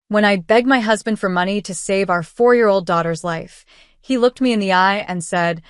When I begged my husband for money to save our 4-year-old daughter's life, he looked me in the eye and said,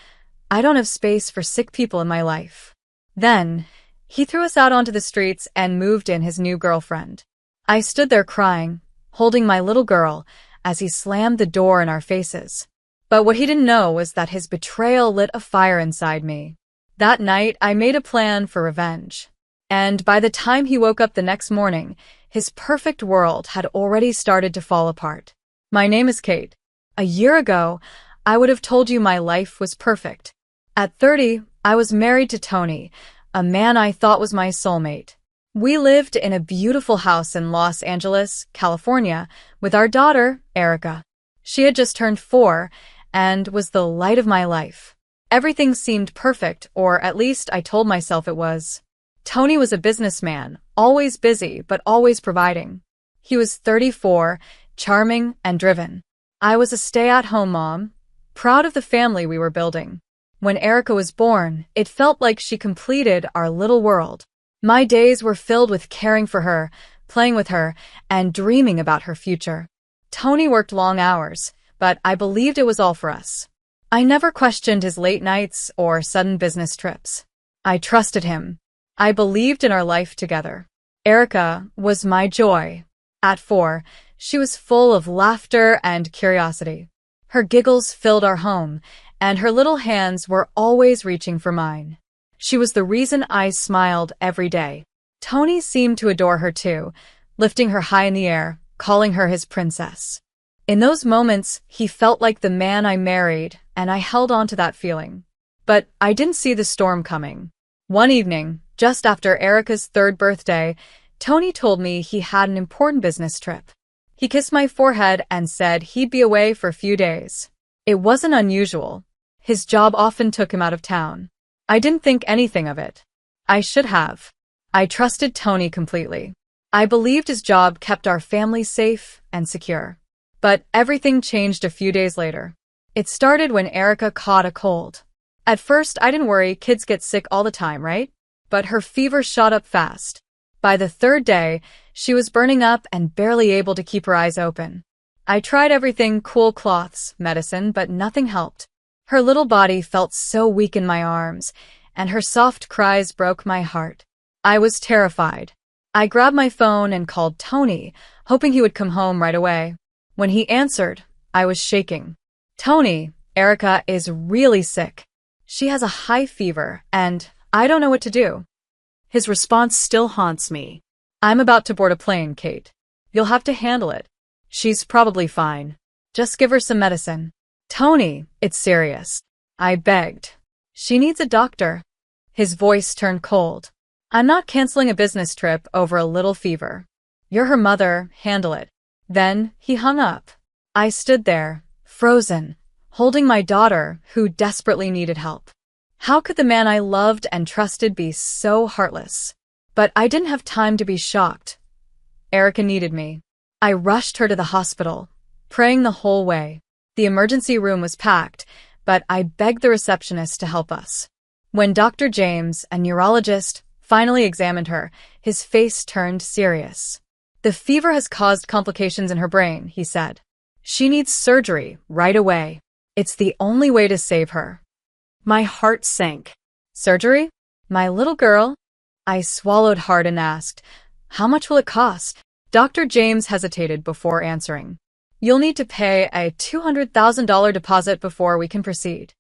"I don't have space for sick people in my life." Then, he threw us out onto the streets and moved in his new girlfriend. I stood there crying, holding my little girl, as he slammed the door in our faces. But what he didn't know was that his betrayal lit a fire inside me. That night, I made a plan for revenge. And by the time he woke up the next morning, his perfect world had already started to fall apart. My name is Kate. A year ago, I would have told you my life was perfect. At 30, I was married to Tony, a man I thought was my soulmate. We lived in a beautiful house in Los Angeles, California, with our daughter, Erica. She had just turned 4 and was the light of my life. Everything seemed perfect, or at least I told myself it was. Tony was a businessman, always busy but always providing. He was 34, charming and driven. I was a stay-at-home mom, proud of the family we were building. When Erica was born, it felt like she completed our little world. My days were filled with caring for her, playing with her, and dreaming about her future. Tony worked long hours, but I believed it was all for us. I never questioned his late nights or sudden business trips. I trusted him. I believed in our life together. Erica was my joy. At 4, she was full of laughter and curiosity. Her giggles filled our home, and her little hands were always reaching for mine. She was the reason I smiled every day. Tony seemed to adore her too, lifting her high in the air, calling her his princess. In those moments, he felt like the man I married, and I held on to that feeling. But I didn't see the storm coming. One evening, just after Erica's 3rd birthday, Tony told me he had an important business trip. He kissed my forehead and said he'd be away for a few days. It wasn't unusual. His job often took him out of town. I didn't think anything of it. I should have. I trusted Tony completely. I believed his job kept our family safe and secure. But everything changed a few days later. It started when Erica caught a cold. At first, I didn't worry, kids get sick all the time, right? But her fever shot up fast. By the 3rd day, she was burning up and barely able to keep her eyes open. I tried everything, cool cloths, medicine, but nothing helped. Her little body felt so weak in my arms, and her soft cries broke my heart. I was terrified. I grabbed my phone and called Tony, hoping he would come home right away. When he answered, I was shaking. "Tony, Erica is really sick. She has a high fever, and I don't know what to do." His response still haunts me. "I'm about to board a plane, Kate. You'll have to handle it. She's probably fine. Just give her some medicine." "Tony, it's serious." I begged. "She needs a doctor." His voice turned cold. "I'm not canceling a business trip over a little fever. You're her mother, handle it." Then he hung up. I stood there, frozen, holding my daughter, who desperately needed help. How could the man I loved and trusted be so heartless? But I didn't have time to be shocked. Erica needed me. I rushed her to the hospital, praying the whole way. The emergency room was packed, but I begged the receptionist to help us. When Dr. James, a neurologist, finally examined her, his face turned serious. "The fever has caused complications in her brain," he said. "She needs surgery right away. It's the only way to save her." My heart sank. "Surgery? My little girl?" I swallowed hard and asked, "How much will it cost?" Dr. James hesitated before answering. "You'll need to pay a $200,000 deposit before we can proceed."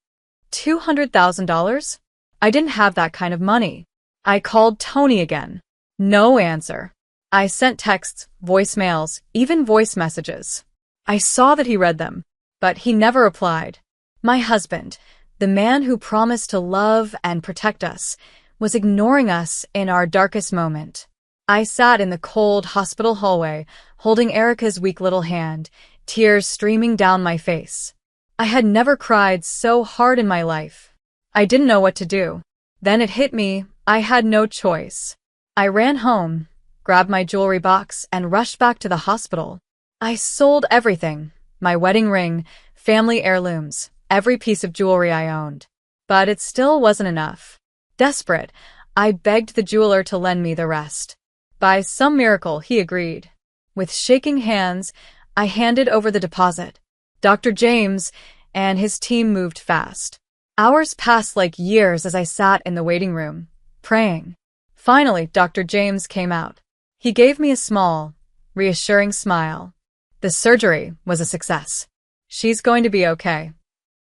$200,000? I didn't have that kind of money. I called Tony again. No answer. I sent texts, voicemails, even voice messages. I saw that he read them, but he never replied. My husband, the man who promised to love and protect us, was ignoring us in our darkest moment. I sat in the cold hospital hallway, holding Erica's weak little hand, tears streaming down my face. I had never cried so hard in my life. I didn't know what to do. Then it hit me, I had no choice. I ran home, grabbed my jewelry box, and rushed back to the hospital. I sold everything, my wedding ring, family heirlooms, every piece of jewelry I owned. But it still wasn't enough. Desperate, I begged the jeweler to lend me the rest. By some miracle, he agreed. With shaking hands, I handed over the deposit. Dr. James and his team moved fast. Hours passed like years as I sat in the waiting room, praying. Finally, Dr. James came out. He gave me a small, reassuring smile. The surgery was a success. She's going to be okay.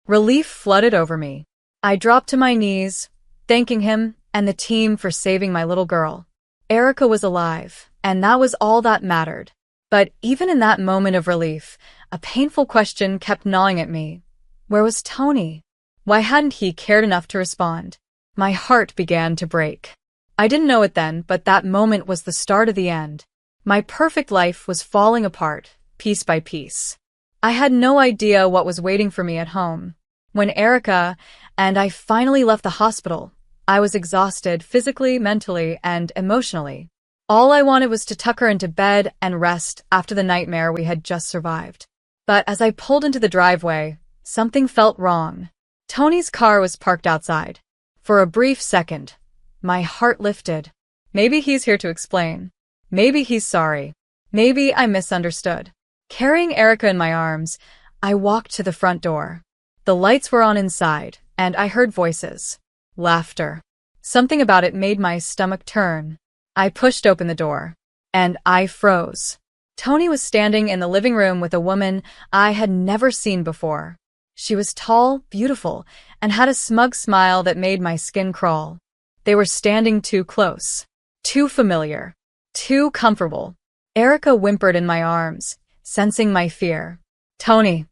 Relief flooded over me. I dropped to my knees, thanking him and the team for saving my little girl. Erica was alive, and that was all that mattered. But even in that moment of relief, a painful question kept gnawing at me. Where was Tony? Why hadn't he cared enough to respond? My heart began to break. I didn't know it then, but that moment was the start of the end. My perfect life was falling apart, piece by piece. I had no idea what was waiting for me at home. When Erica and I finally left the hospital, I was exhausted physically, mentally, and emotionally. All I wanted was to tuck her into bed and rest after the nightmare we had just survived. But as I pulled into the driveway, something felt wrong. Tony's car was parked outside. For a brief second, my heart lifted. Maybe he's here to explain. Maybe he's sorry. Maybe I misunderstood. Carrying Erica in my arms, I walked to the front door. The lights were on inside, and I heard voices. Laughter. Something about it made my stomach turn. I pushed open the door, and I froze. Tony was standing in the living room with a woman I had never seen before. She was tall, beautiful, and had a smug smile that made my skin crawl. They were standing too close, too familiar, too comfortable. Erica whimpered in my arms, sensing my fear. Tony.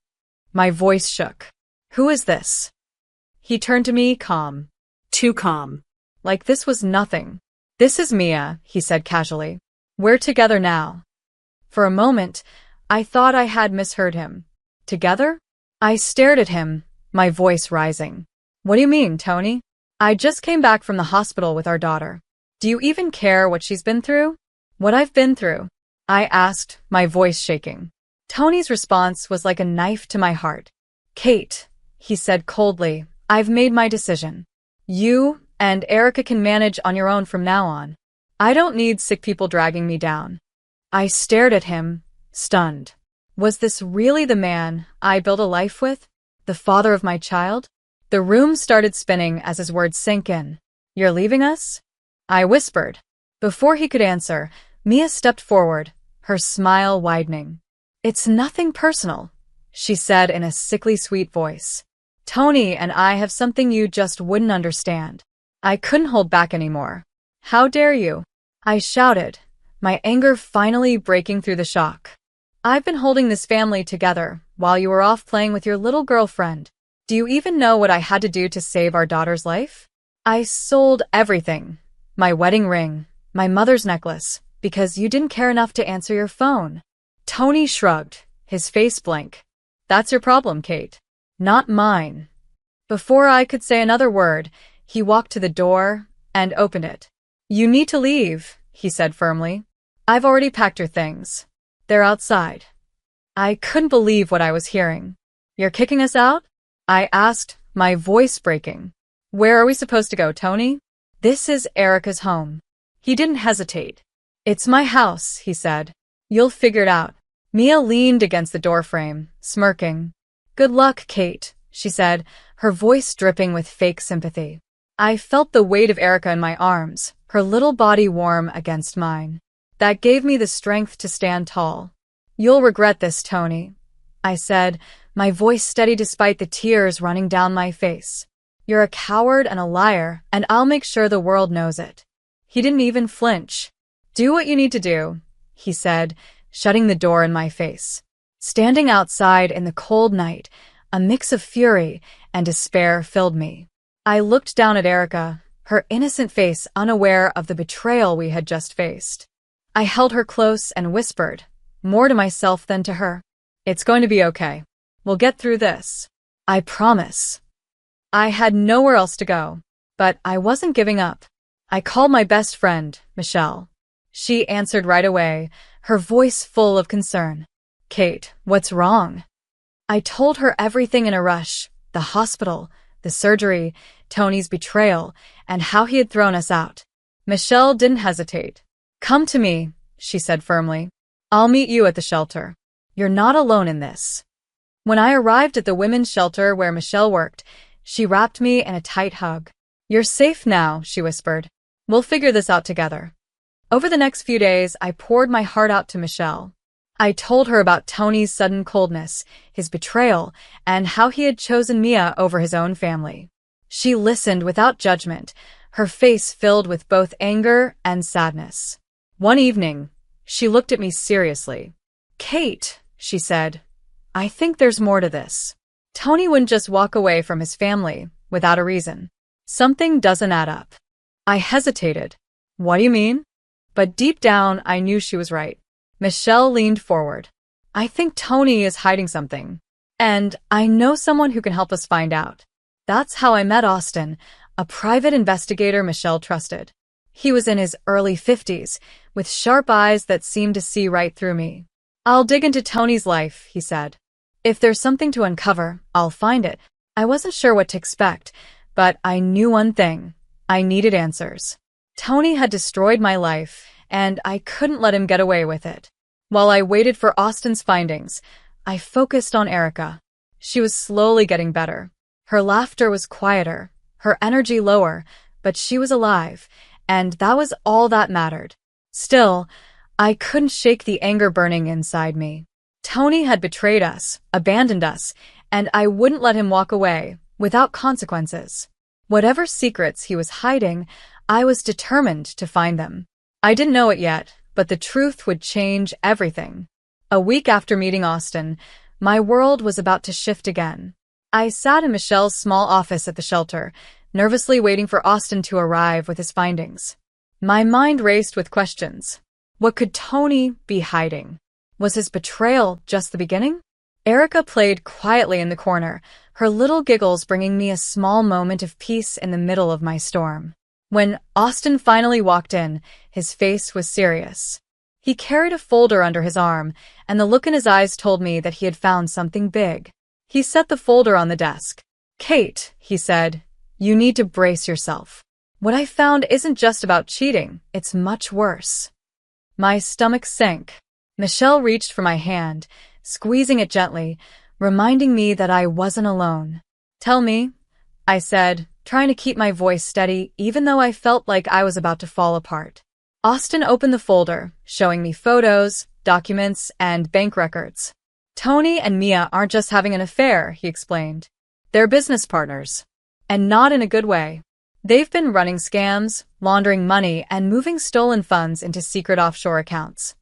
My voice shook. Who is this? He turned to me, calm. Too calm. Like this was nothing. This is Mia, he said casually. We're together now. For a moment, I thought I had misheard him. Together? I stared at him, my voice rising. What do you mean, Tony? I just came back from the hospital with our daughter. Do you even care what she's been through? What I've been through? I asked, my voice shaking. Tony's response was like a knife to my heart. Kate, he said coldly, I've made my decision. You and Erica can manage on your own from now on. I don't need sick people dragging me down. I stared at him, stunned. Was this really the man I built a life with? The father of my child? The room started spinning as his words sank in. You're leaving us? I whispered. Before he could answer, Mia stepped forward, her smile widening. It's nothing personal, she said in a sickly sweet voice. Tony and I have something you just wouldn't understand. I couldn't hold back anymore. How dare you? I shouted, my anger finally breaking through the shock. I've been holding this family together while you were off playing with your little girlfriend. Do you even know what I had to do to save our daughter's life? I sold everything. My wedding ring, my mother's necklace, because you didn't care enough to answer your phone. Tony shrugged, his face blank. That's your problem, Kate. Not mine. Before I could say another word, he walked to the door and opened it. You need to leave, he said firmly. I've already packed your things. They're outside. I couldn't believe what I was hearing. You're kicking us out? I asked, my voice breaking. Where are we supposed to go, Tony? This is Erica's home. He didn't hesitate. It's my house, he said. You'll figure it out. Mia leaned against the doorframe, smirking. Good luck, Kate, she said, her voice dripping with fake sympathy. I felt the weight of Erica in my arms, her little body warm against mine. That gave me the strength to stand tall. You'll regret this, Tony, I said, my voice steady despite the tears running down my face. You're a coward and a liar, and I'll make sure the world knows it. He didn't even flinch. Do what you need to do, he said, shutting the door in my face. Standing outside in the cold night, a mix of fury and despair filled me. I looked down at Erica, her innocent face unaware of the betrayal we had just faced. I held her close and whispered, more to myself than to her. It's going to be okay. We'll get through this. I promise. I had nowhere else to go, but I wasn't giving up. I called my best friend, Michelle. She answered right away, her voice full of concern. Kate, what's wrong? I told her everything in a rush, the hospital, the surgery, Tony's betrayal, and how he had thrown us out. Michelle didn't hesitate. Come to me, she said firmly. I'll meet you at the shelter. You're not alone in this. When I arrived at the women's shelter where Michelle worked, she wrapped me in a tight hug. You're safe now, she whispered. We'll figure this out together. Over the next few days, I poured my heart out to Michelle. I told her about Tony's sudden coldness, his betrayal, and how he had chosen Mia over his own family. She listened without judgment, her face filled with both anger and sadness. One evening, she looked at me seriously. Kate, she said, I think there's more to this. Tony wouldn't just walk away from his family without a reason. Something doesn't add up. I hesitated. What do you mean? But deep down, I knew she was right. Michelle leaned forward. I think Tony is hiding something. And I know someone who can help us find out. That's how I met Austin, a private investigator Michelle trusted. He was in his early 50s, with sharp eyes that seemed to see right through me. I'll dig into Tony's life, he said. If there's something to uncover, I'll find it. I wasn't sure what to expect, but I knew one thing. I needed answers. Tony had destroyed my life, and I couldn't let him get away with it. While I waited for Austin's findings, I focused on Erica. She was slowly getting better. Her laughter was quieter, her energy lower, but she was alive, and that was all that mattered. Still, I couldn't shake the anger burning inside me. Tony had betrayed us, abandoned us, and I wouldn't let him walk away without consequences. Whatever secrets he was hiding, I was determined to find them. I didn't know it yet, but the truth would change everything. A week after meeting Austin, my world was about to shift again. I sat in Michelle's small office at the shelter, nervously waiting for Austin to arrive with his findings. My mind raced with questions. What could Tony be hiding? Was his betrayal just the beginning? Erica played quietly in the corner, her little giggles bringing me a small moment of peace in the middle of my storm. When Austin finally walked in, his face was serious. He carried a folder under his arm, and the look in his eyes told me that he had found something big. He set the folder on the desk. Kate, he said, you need to brace yourself. What I found isn't just about cheating, it's much worse. My stomach sank. Michelle reached for my hand, squeezing it gently, reminding me that I wasn't alone. Tell me, I said, trying to keep my voice steady even though I felt like I was about to fall apart. Austin opened the folder, showing me photos, documents, and bank records. Tony and Mia aren't just having an affair, he explained. They're business partners. And not in a good way. They've been running scams, laundering money, and moving stolen funds into secret offshore accounts.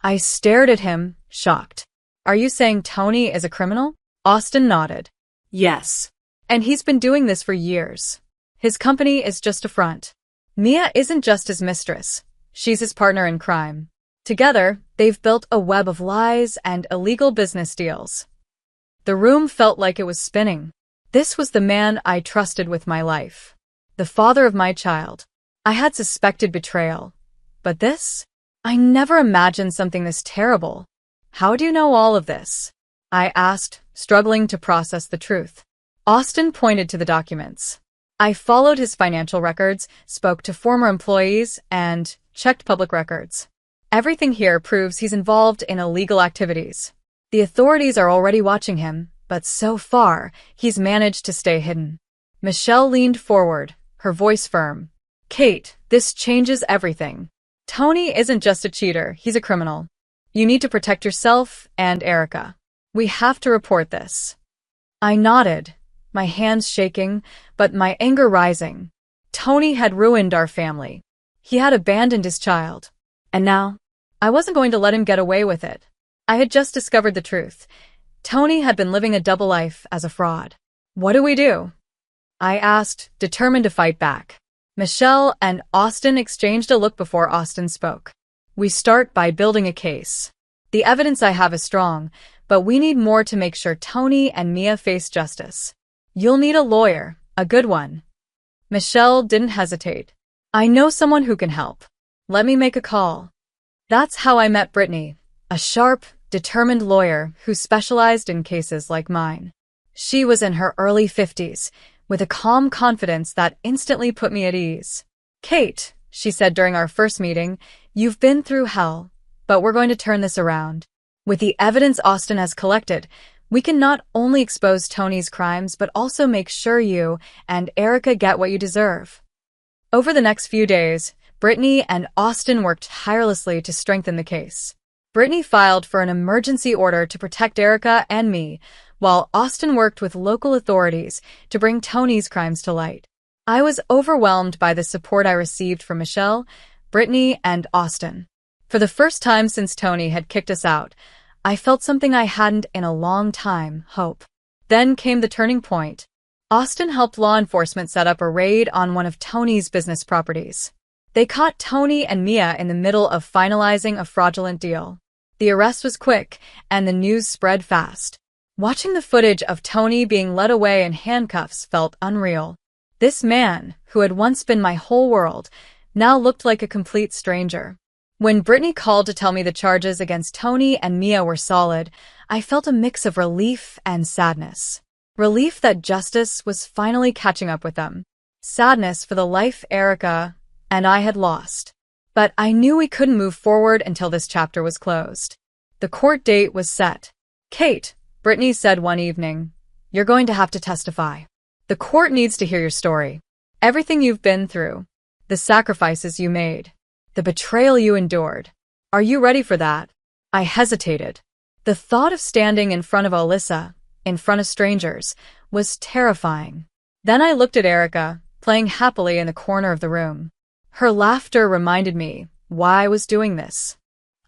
I stared at him, shocked. Are you saying Tony is a criminal? Austin nodded. Yes. And he's been doing this for years. His company is just a front. Mia isn't just his mistress. She's his partner in crime. Together, they've built a web of lies and illegal business deals. The room felt like it was spinning. This was the man I trusted with my life. The father of my child. I had suspected betrayal. But this? I never imagined something this terrible. How do you know all of this? I asked, struggling to process the truth. Austin pointed to the documents. I followed his financial records, spoke to former employees, and checked public records. Everything here proves he's involved in illegal activities. The authorities are already watching him, but so far, he's managed to stay hidden. Michelle leaned forward, her voice firm. Kate, this changes everything. Tony isn't just a cheater, he's a criminal. You need to protect yourself and Erica. We have to report this. I nodded, my hands shaking, but my anger rising. Tony had ruined our family. He had abandoned his child. And now, I wasn't going to let him get away with it. I had just discovered the truth. Tony had been living a double life as a fraud. What do we do? I asked, determined to fight back. Michelle and Austin exchanged a look before Austin spoke. We start by building a case. The evidence I have is strong, but we need more to make sure Tony and Mia face justice. You'll need a lawyer, a good one. Michelle didn't hesitate. I know someone who can help. Let me make a call. That's how I met Brittany, a sharp, determined lawyer who specialized in cases like mine. She was in her early 50s, with a calm confidence that instantly put me at ease. Kate, she said during our first meeting, you've been through hell. But we're going to turn this around. With the evidence Austin has collected, we can not only expose Tony's crimes but also make sure you and Erica get what you deserve. Over the next few days, Brittany and Austin worked tirelessly to strengthen the case. Brittany filed for an emergency order to protect Erica and me, while Austin worked with local authorities to bring Tony's crimes to light. I was overwhelmed by the support I received from Michelle, Brittany, and Austin. For the first time since Tony had kicked us out, I felt something I hadn't in a long time, hope. Then came the turning point. Austin helped law enforcement set up a raid on one of Tony's business properties. They caught Tony and Mia in the middle of finalizing a fraudulent deal. The arrest was quick, and the news spread fast. Watching the footage of Tony being led away in handcuffs felt unreal. This man, who had once been my whole world, now looked like a complete stranger. When Brittany called to tell me the charges against Tony and Mia were solid, I felt a mix of relief and sadness. Relief that justice was finally catching up with them. Sadness for the life Erica and I had lost. But I knew we couldn't move forward until this chapter was closed. The court date was set. "Kate," Brittany said one evening, "you're going to have to testify. The court needs to hear your story. Everything you've been through. The sacrifices you made. The betrayal you endured. Are you ready for that?" I hesitated. The thought of standing in front of Alyssa, in front of strangers, was terrifying. Then I looked at Erica, playing happily in the corner of the room. Her laughter reminded me why I was doing this.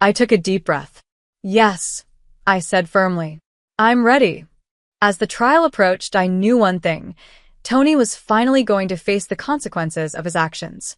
I took a deep breath. "Yes," I said firmly. "I'm ready." As the trial approached, I knew one thing. Tony was finally going to face the consequences of his actions.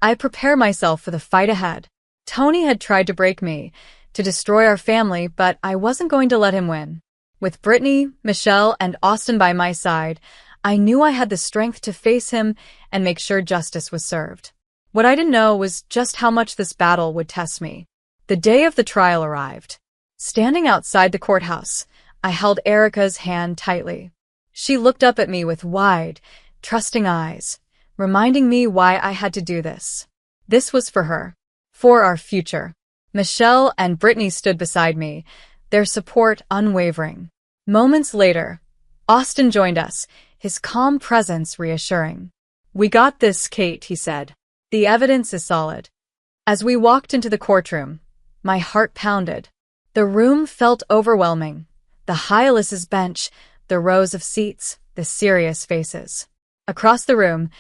I prepared myself for the fight ahead. Tony had tried to break me, to destroy our family, but I wasn't going to let him win. With Brittany, Michelle, and Austin by my side, I knew I had the strength to face him and make sure justice was served. What I didn't know was just how much this battle would test me. The day of the trial arrived. Standing outside the courthouse, I held Erica's hand tightly. She looked up at me with wide, trusting eyes, reminding me why I had to do this. This was for her, for our future. Michelle and Brittany stood beside me, their support unwavering. Moments later, Austin joined us, his calm presence reassuring. "We got this, Kate," he said. "The evidence is solid." As we walked into the courtroom, my heart pounded. The room felt overwhelming. The high Alyssa's bench, the rows of seats, the serious faces. Across the room,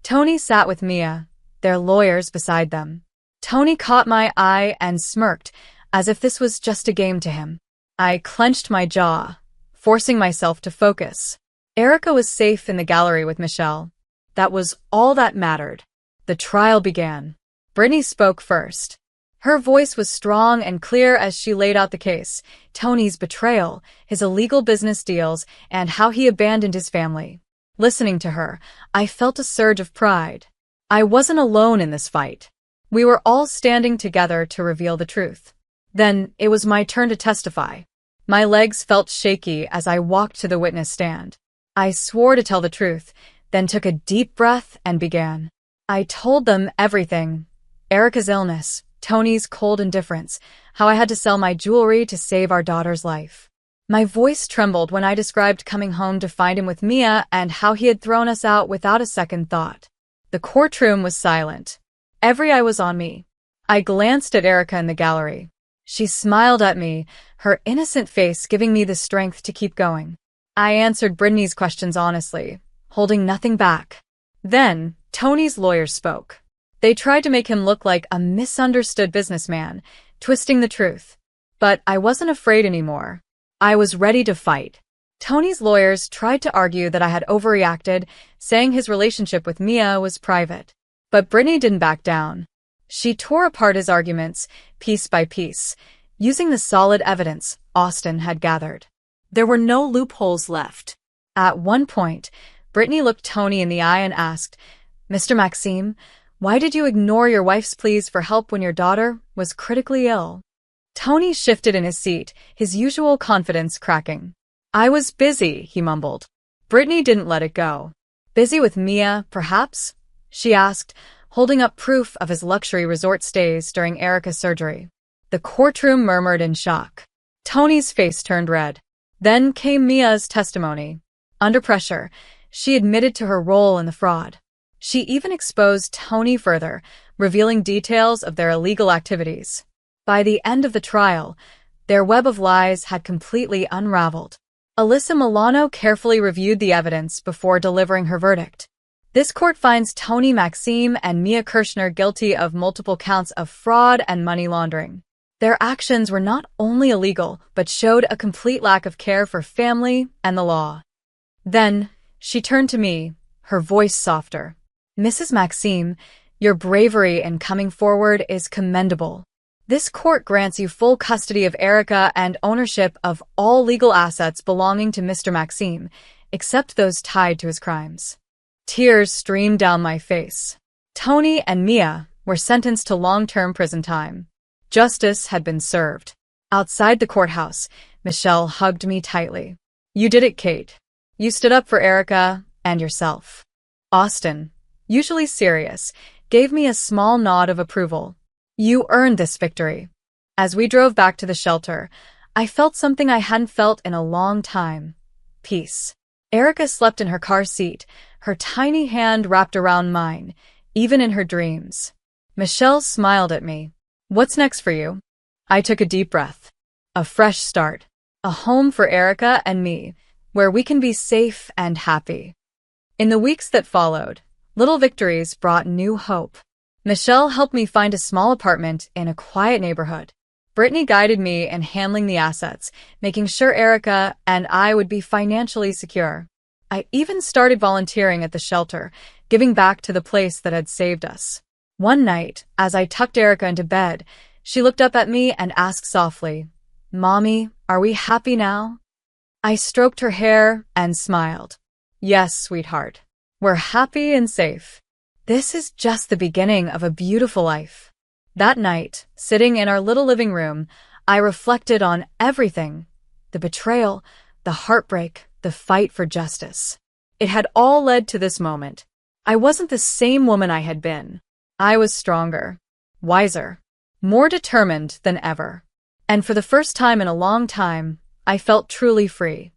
Tony sat with Mia, their lawyers beside them. Tony caught my eye and smirked, as if this was just a game to him. I clenched my jaw, forcing myself to focus. Erica was safe in the gallery with Michelle. That was all that mattered. The trial began. Brittany spoke first. Her voice was strong and clear as she laid out the case, Tony's betrayal, his illegal business deals, and how he abandoned his family. Listening to her, I felt a surge of pride. I wasn't alone in this fight. We were all standing together to reveal the truth. Then it was my turn to testify. My legs felt shaky as I walked to the witness stand. I swore to tell the truth, then took a deep breath and began. I told them everything. Erica's illness, Tony's cold indifference, how I had to sell my jewelry to save our daughter's life. My voice trembled when I described coming home to find him with Mia and how he had thrown us out without a second thought. The courtroom was silent. Every eye was on me. I glanced at Erica in the gallery. She smiled at me, her innocent face giving me the strength to keep going. I answered Brittany's questions honestly, holding nothing back. Then, Tony's lawyers spoke. They tried to make him look like a misunderstood businessman, twisting the truth. But I wasn't afraid anymore. I was ready to fight. Tony's lawyers tried to argue that I had overreacted, saying his relationship with Mia was private. But Brittany didn't back down. She tore apart his arguments, piece by piece, using the solid evidence Austin had gathered. There were no loopholes left. At one point, Brittany looked Tony in the eye and asked, "Mr. Maxime, why did you ignore your wife's pleas for help when your daughter was critically ill?" Tony shifted in his seat, his usual confidence cracking. "I was busy," he mumbled. Brittany didn't let it go. "Busy with Mia, perhaps?" she asked, holding up proof of his luxury resort stays during Erica's surgery. The courtroom murmured in shock. Tony's face turned red. Then came Mia's testimony. Under pressure, she admitted to her role in the fraud. She even exposed Tony further, revealing details of their illegal activities. By the end of the trial, their web of lies had completely unraveled. Alyssa Milano carefully reviewed the evidence before delivering her verdict. This court finds Tony Maxime and Mia Kirshner guilty of multiple counts of fraud and money laundering. Their actions were not only illegal, but showed a complete lack of care for family and the law. Then, she turned to me, her voice softer. Mrs. Maxime, your bravery in coming forward is commendable. This court grants you full custody of Erica and ownership of all legal assets belonging to Mr. Maxime, except those tied to his crimes. Tears streamed down my face. Tony and Mia were sentenced to long-term prison time. Justice had been served. Outside the courthouse, Michelle hugged me tightly. You did it, Kate. You stood up for Erica and yourself. Austin, usually serious, gave me a small nod of approval. You earned this victory. As we drove back to the shelter, I felt something I hadn't felt in a long time. Peace. Erica slept in her car seat, her tiny hand wrapped around mine, even in her dreams. Michelle smiled at me. What's next for you? I took a deep breath. A fresh start. A home for Erica and me, where we can be safe and happy. In the weeks that followed, little victories brought new hope. Michelle helped me find a small apartment in a quiet neighborhood. Brittany guided me in handling the assets, making sure Erica and I would be financially secure. I even started volunteering at the shelter, giving back to the place that had saved us. One night, as I tucked Erica into bed, she looked up at me and asked softly, Mommy, are we happy now? I stroked her hair and smiled. Yes, sweetheart. We're happy and safe. This is just the beginning of a beautiful life. That night, sitting in our little living room, I reflected on everything. The betrayal, the heartbreak, the fight for justice. It had all led to this moment. I wasn't the same woman I had been. I was stronger, wiser, more determined than ever. And for the first time in a long time, I felt truly free.